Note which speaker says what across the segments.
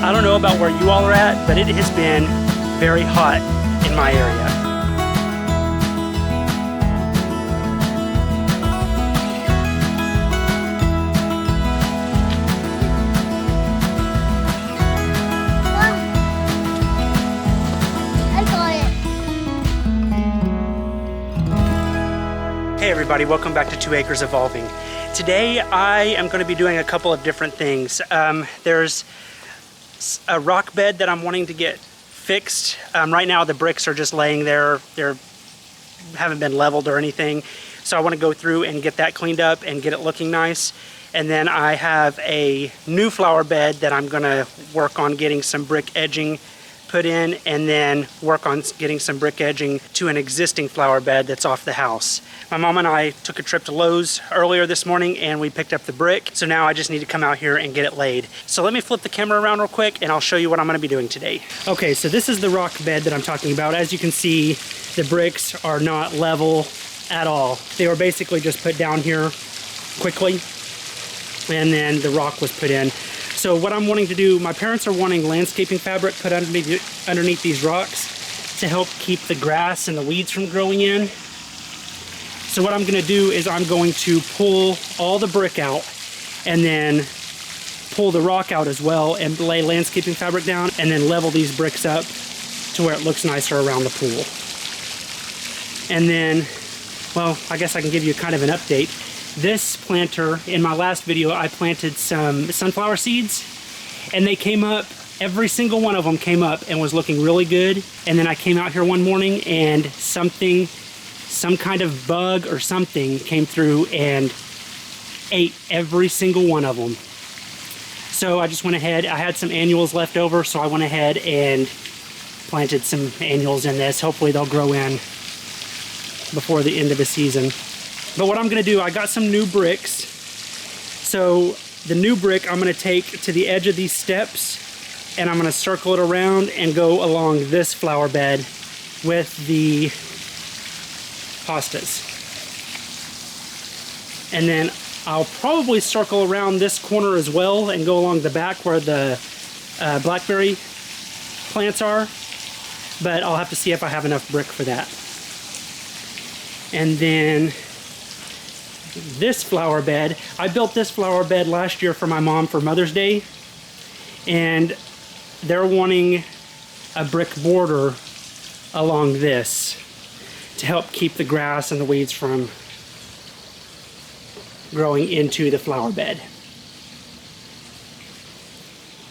Speaker 1: I don't know about where you all are at, but it has been very hot in my area. Hey everybody, welcome back to 2 Acres Evolving. Today I am going to be doing a couple of different things. There's a rock bed that I'm wanting to get fixed. Right now the bricks are just laying there. They haven't been leveled or anything. So I want to go through and get that cleaned up and get it looking nice. And then I have a new flower bed that I'm going to work on getting some brick edging put in, and then work on getting some brick edging to an existing flower bed that's off the house. My mom and I took a trip to Lowe's earlier this morning and we picked up the brick. So now I just need to come out here and get it laid. So let me flip the camera around real quick and I'll show you what I'm going to be doing today. Okay, so this is the rock bed that I'm talking about. As you can see, the bricks are not level at all. They were basically just put down here quickly and then the rock was put in. So what I'm wanting to do, my parents are wanting landscaping fabric put underneath these rocks to help keep the grass and the weeds from growing in. So what I'm going to do is I'm going to pull all the brick out and then pull the rock out as well and lay landscaping fabric down and then level these bricks up to where it looks nicer around the pool. And then, well, I guess I can give you kind of an update. This planter, in my last video, I planted some sunflower seeds and they came up, every single one of them came up and was looking really good. And then I came out here one morning and some kind of bug or something came through and ate every single one of them. So I just went ahead, I had some annuals left over, so I went ahead and planted some annuals in this. Hopefully they'll grow in before the end of the season. But what I'm going to do, I got some new bricks. So the new brick I'm going to take to the edge of these steps and I'm going to circle it around and go along this flower bed with the hostas. And then I'll probably circle around this corner as well and go along the back where the blackberry plants are. But I'll have to see if I have enough brick for that. And then this flower bed, I built this flower bed last year for my mom for Mother's Day, and they're wanting a brick border along this to help keep the grass and the weeds from growing into the flower bed.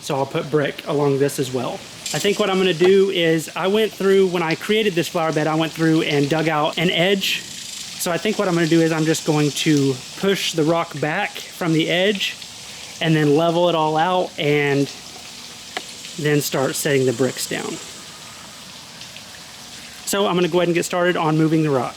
Speaker 1: So I'll put brick along this as well. I think what I'm going to do is, I went through, when I created this flower bed, I went through and dug out an edge. So I think what I'm going to do is I'm just going to push the rock back from the edge and then level it all out and then start setting the bricks down. So I'm going to go ahead and get started on moving the rock.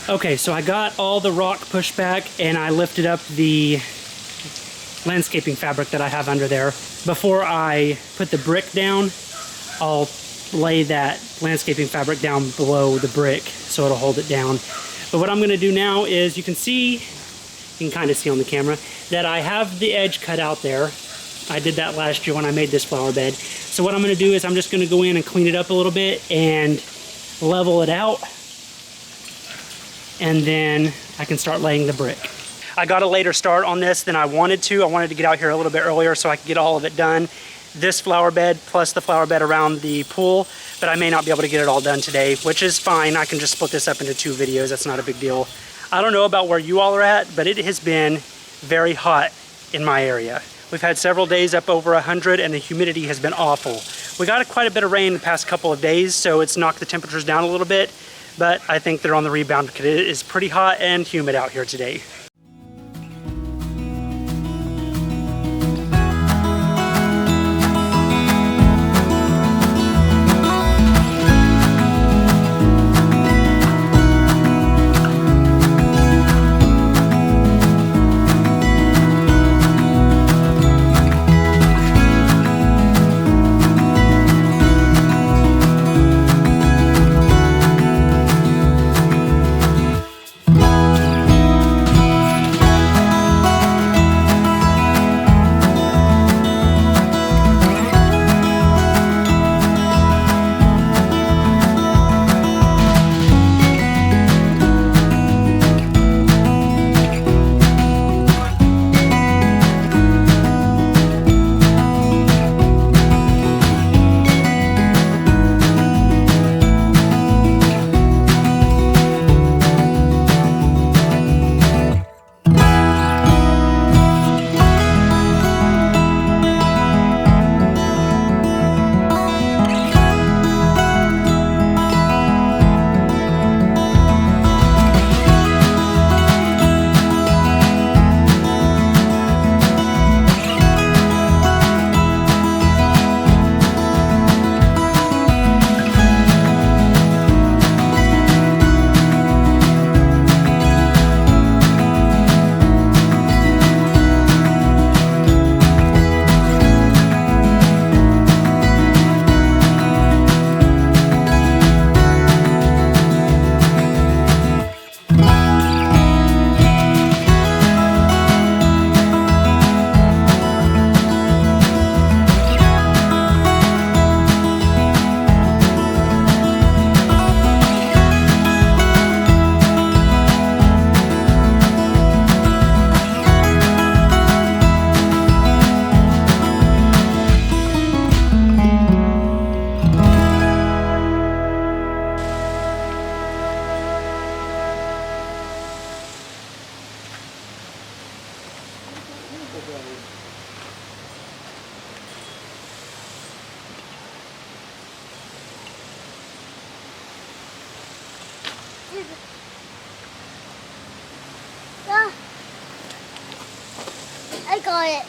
Speaker 1: Okay, so I got all the rock pushed back and I lifted up the landscaping fabric that I have under there. Before I put the brick down, I'll lay that landscaping fabric down below the brick so it'll hold it down. But what I'm going to do now is, you can kind of see on the camera that I have the edge cut out there. I did that last year when I made this flower bed. So what I'm going to do is I'm just going to go in and clean it up a little bit and level it out, and then I can start laying the brick. I got a later start on this than I wanted to. I wanted to get out here a little bit earlier so I could get all of it done. This flower bed plus the flower bed around the pool, but I may not be able to get it all done today, which is fine. I can just split this up into 2 videos. That's not a big deal. I don't know about where you all are at, but it has been very hot in my area. We've had several days up over 100 and the humidity has been awful. We got quite a bit of rain the past couple of days, so it's knocked the temperatures down a little bit, but I think they're on the rebound because it is pretty hot and humid out here today.
Speaker 2: I got it.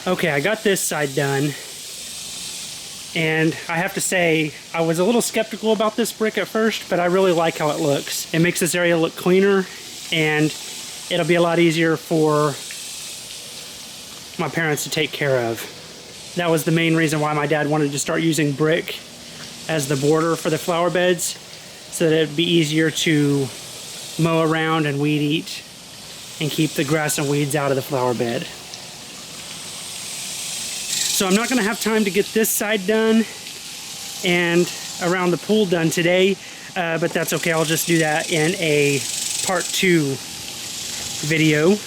Speaker 1: Okay, I got this side done, and I have to say I was a little skeptical about this brick at first, but I really like how it looks. It makes this area look cleaner, and it'll be a lot easier for my parents to take care of. That was the main reason why my dad wanted to start using brick as the border for the flower beds so that it'd be easier to mow around and weed eat and keep the grass and weeds out of the flower bed. So I'm not going to have time to get this side done and around the pool done today, but that's okay. I'll just do that in a part 2 video.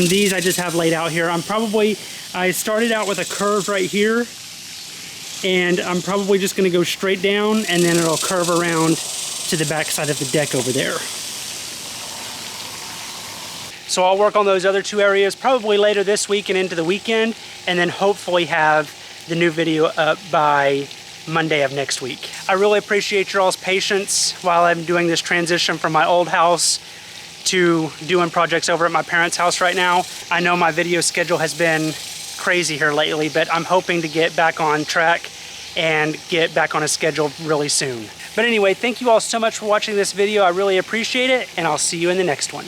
Speaker 1: These I just have laid out here. I started out with a curve right here, and I'm probably just going to go straight down, and then it'll curve around to the back side of the deck over there. So I'll work on those other 2 areas probably later this week and into the weekend, and then hopefully have the new video up by Monday of next week. I really appreciate your all's patience while I'm doing this transition from my old house to doing projects over at my parents' house right now. I know my video schedule has been crazy here lately, but I'm hoping to get back on track and get back on a schedule really soon. But anyway, thank you all so much for watching this video. I really appreciate it, and I'll see you in the next one.